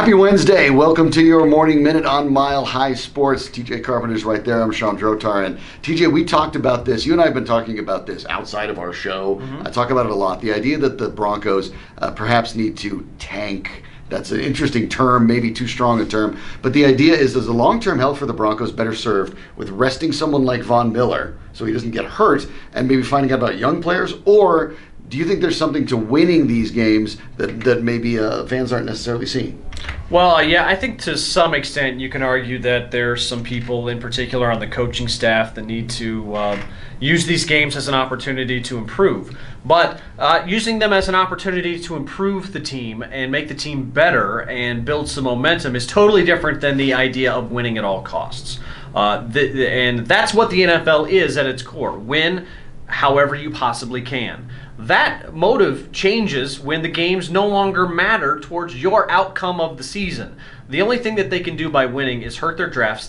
Happy Wednesday. Welcome to your morning minute on Mile High Sports. TJ Carpenter's right there. I'm Shawn Drotar. And TJ, we talked about this. You and I have been talking about this outside of our show. I talk about it a lot. The idea that the Broncos perhaps need to tank. That's an interesting term, maybe too strong a term. But the idea is the long-term health for the Broncos better served with resting someone like Von Miller so he doesn't get hurt and maybe finding out about young players? Or do you think there's something to winning these games that maybe fans aren't necessarily seeing? Well, yeah, I think to some extent you can argue that there's some people in particular on the coaching staff that need to use these games as an opportunity to improve. But using them as an opportunity to improve the team and make the team better and build some momentum is totally different than the idea of winning at all costs. And that's what the NFL is at its core. Win however you possibly can. That motive changes when the games no longer matter towards your outcome of the season. The only thing that they can do by winning is hurt their draft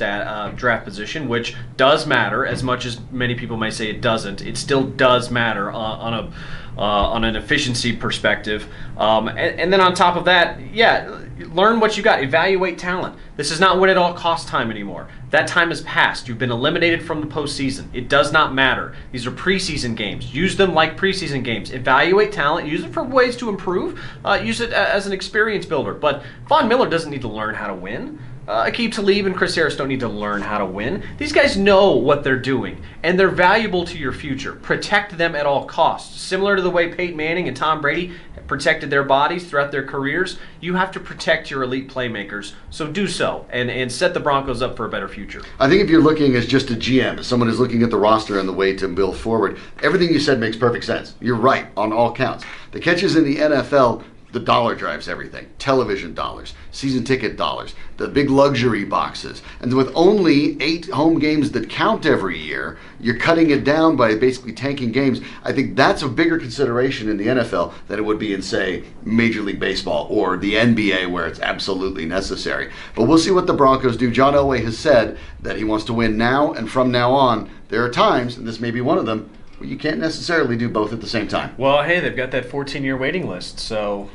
position, which does matter as much as many people may say it doesn't. It still does matter on an efficiency perspective. And then on top of that, yeah, learn what you got. Evaluate talent. This is not win at all cost time anymore. That time has passed. You've been eliminated from the postseason. It does not matter. These are preseason games. Use them like preseason games. Evaluate talent. Use it for ways to improve. Use it as an experience builder. But Von Miller doesn't need to learn how to win. Aqib Talib and Chris Harris don't need to learn how to win. These guys know what they're doing, and they're valuable to your future. Protect them at all costs. Similar to the way Peyton Manning and Tom Brady protected their bodies throughout their careers, you have to protect your elite playmakers. So do so, and set the Broncos up for a better future. I think if you're looking as just a GM, as someone who's looking at the roster and the way to build forward, everything you said makes perfect sense. You're right on all counts. The catch is in the NFL, the dollar drives everything. Television dollars, season ticket dollars, the big luxury boxes. And with only 8 home games that count every year, you're cutting it down by basically tanking games. I think that's a bigger consideration in the NFL than it would be in, say, Major League Baseball or the NBA, where it's absolutely necessary. But we'll see what the Broncos do. John Elway has said that he wants to win now, and from now on, there are times, and this may be one of them, where you can't necessarily do both at the same time. Well, hey, they've got that 14-year waiting list, so...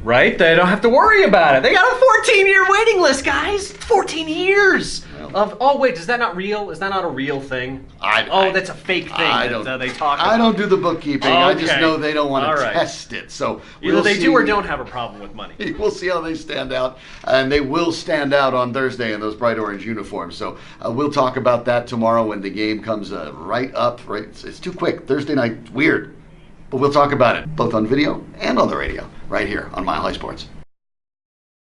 Right? They don't have to worry about it. They got a 14-year waiting list, guys. 14 years. Oh, wait, is that not real? Is that not a real thing? That's a fake thing they talk about. I don't do the bookkeeping. Okay. I just know they don't want to test it. So either they do or don't have a problem with money. We'll see how they stand out. And they will stand out on Thursday in those bright orange uniforms. So we'll talk about that tomorrow when the game comes right up. Right? It's too quick. Thursday night, weird. But we'll talk about it both on video and on the radio right here on Mile High Sports.